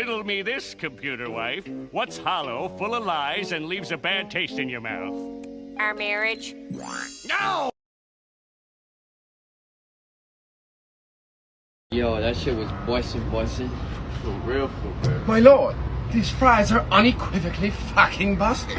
Riddle me this, computer wife. What's hollow, full of lies, and leaves a bad taste in your mouth? Our marriage. No! Yo, that shit was bussin'. For real. My lord, these fries are unequivocally fucking busted.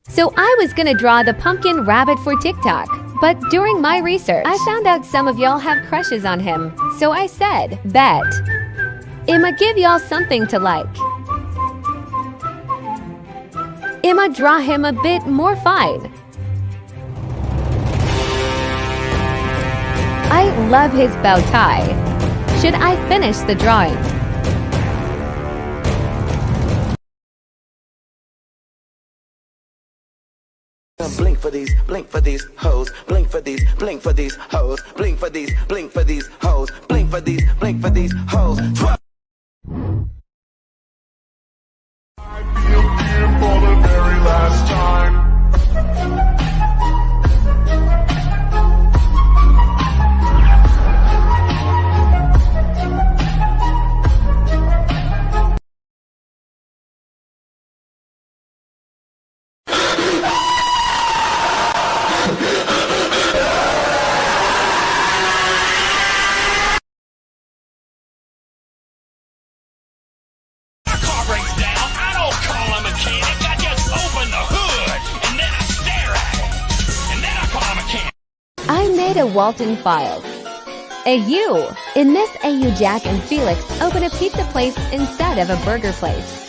So I was gonna draw the pumpkin rabbit for TikTok, but during my research, I found out some of y'all have crushes on him. So I said, bet. I'ma give y'all something to like. I'ma draw him a bit more fine. I love his bow tie. Should I finish the drawing? Blink for these hoes, blink for these hoes, blink for these hoes, blink for these hoes. I feel fear for the very last time. I made a Walten file. AU. In this AU, Jack and Felix open a pizza place instead of a burger place,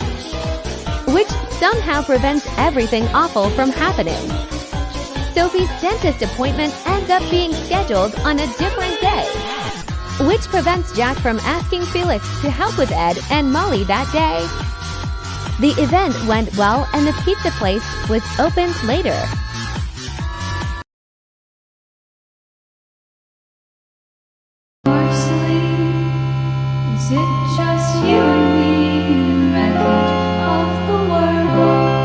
which somehow prevents everything awful from happening. Sophie's dentist appointment ends up being scheduled on a different day, which prevents Jack from asking Felix to help with Ed and Molly that day. The event went well and the pizza place was opened later. Is it just you and me in the wreckage of the world?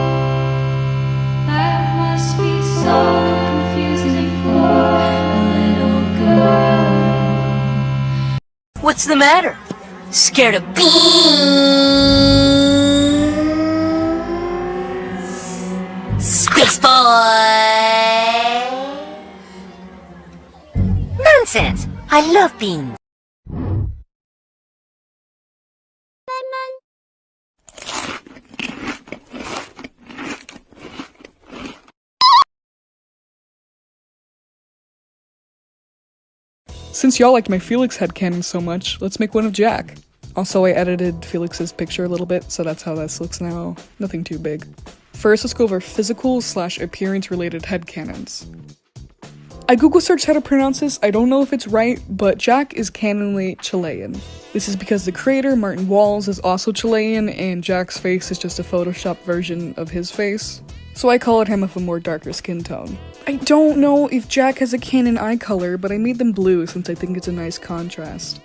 That must be so confusing for a little girl. What's the matter? Scared of Space Boy? Nonsense! I love beans. Since y'all liked my Felix headcanon so much, let's make one of Jack. Also, I edited Felix's picture a little bit, so that's how this looks now. Nothing too big. First, let's go over physical/appearance related headcanons. I Google searched how to pronounce this. I don't know if it's right, but Jack is canonly Chilean. This is because the creator, Martin Walls, is also Chilean, and Jack's face is just a Photoshop version of his face. So I colored him with a more darker skin tone. I don't know if Jack has a canon eye color, but I made them blue since I think it's a nice contrast.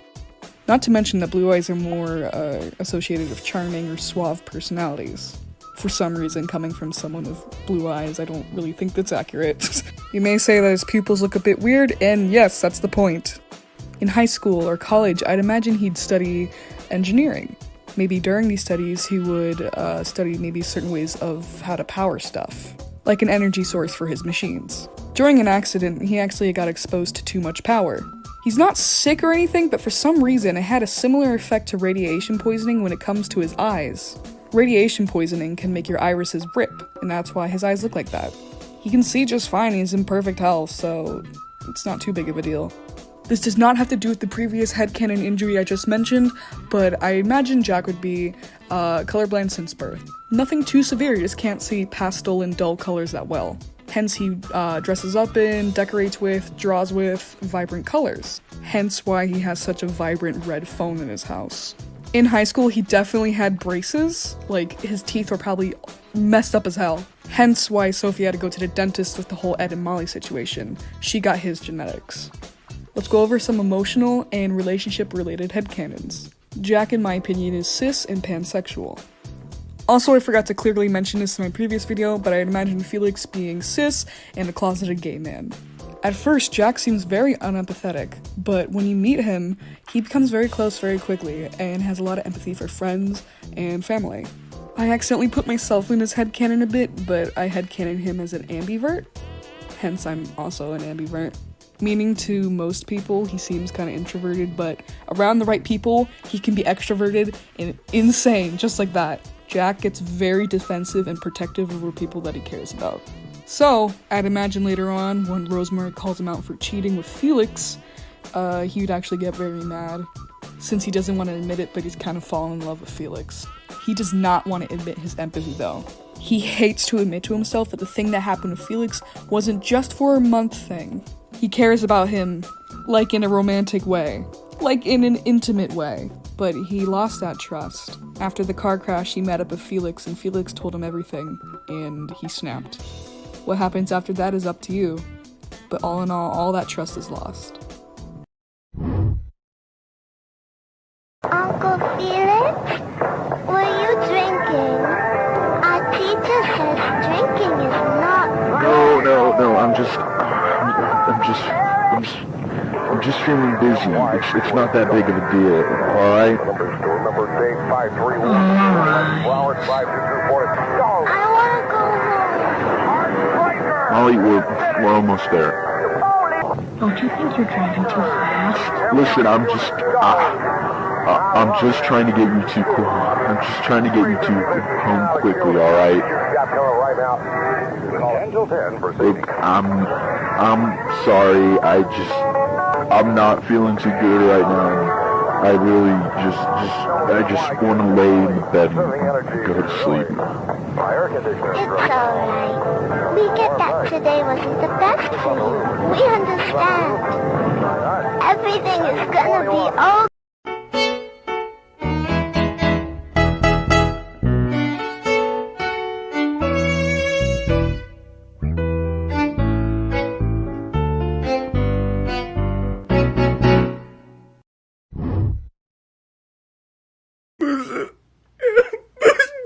Not to mention that blue eyes are more associated with charming or suave personalities. For some reason, coming from someone with blue eyes, I don't really think that's accurate. You may say that his pupils look a bit weird, and yes, that's the point. In high school or college, I'd imagine he'd study engineering. Maybe during these studies, he would study maybe certain ways of how to power stuff, like an energy source for his machines. During an accident, he actually got exposed to too much power. He's not sick or anything, but for some reason, it had a similar effect to radiation poisoning when it comes to his eyes. Radiation poisoning can make your irises rip, and that's why his eyes look like that. He can see just fine, he's in perfect health, so it's not too big of a deal. This does not have to do with the previous headcanon injury I just mentioned, but I imagine Jack would be colorblind since birth. Nothing too severe, he just can't see pastel and dull colors that well. Hence he dresses up in, decorates with, draws with vibrant colors. Hence why he has such a vibrant red phone in his house. In high school, he definitely had braces, like his teeth were probably messed up as hell. Hence why Sophie had to go to the dentist with the whole Ed and Molly situation. She got his genetics. Let's go over some emotional and relationship-related headcanons. Jack, in my opinion, is cis and pansexual. Also, I forgot to clearly mention this in my previous video, but I imagine Felix being cis and a closeted gay man. At first, Jack seems very unempathetic, but when you meet him, he becomes very close very quickly and has a lot of empathy for friends and family. I accidentally put myself in his headcanon a bit, but I headcanon him as an ambivert. Hence, I'm also an ambivert. Meaning to most people, he seems kind of introverted, but around the right people, he can be extroverted and insane, just like that. Jack gets very defensive and protective over people that he cares about. So, I'd imagine later on, when Rosemary calls him out for cheating with Felix, he would actually get very mad, since he doesn't want to admit it, but he's kind of fallen in love with Felix. He does not want to admit his empathy, though. He hates to admit to himself that the thing that happened to Felix wasn't just for a month thing. He cares about him, like in a romantic way, like in an intimate way, but he lost that trust. After the car crash, he met up with Felix, and Felix told him everything, and he snapped. What happens after that is up to you, but all in all that trust is lost. Uncle Felix, were you drinking? Our teacher says drinking is not good. No, I'm just feeling dizzy. It's not that big of a deal, alright? I want to go home. Molly, we're almost there. Don't you think you're driving too fast? Listen, I'm just trying to get you to I'm just trying to get you to home quickly, alright? Look, I'm sorry, I'm not feeling too good right now. I really I just want to lay in the bed and go to sleep. It's alright. We get that today wasn't the best for you. We understand. Everything is gonna be okay.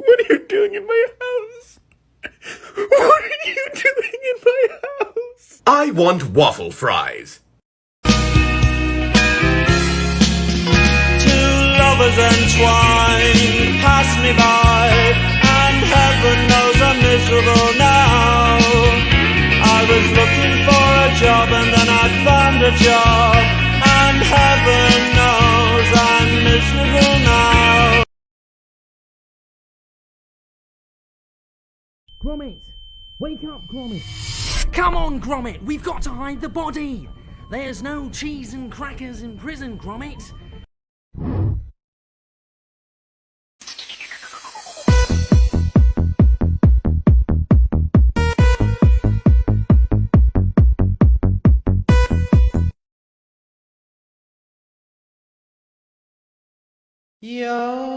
What are you doing in my house? What are you doing in my house? I want waffle fries. Two lovers entwined pass me by, and heaven knows I'm miserable now. I was looking for a job and then I found a job, and heaven knows I'm miserable now. Gromit! Wake up, Gromit! Come on, Gromit! We've got to hide the body! There's no cheese and crackers in prison, Gromit! Yo.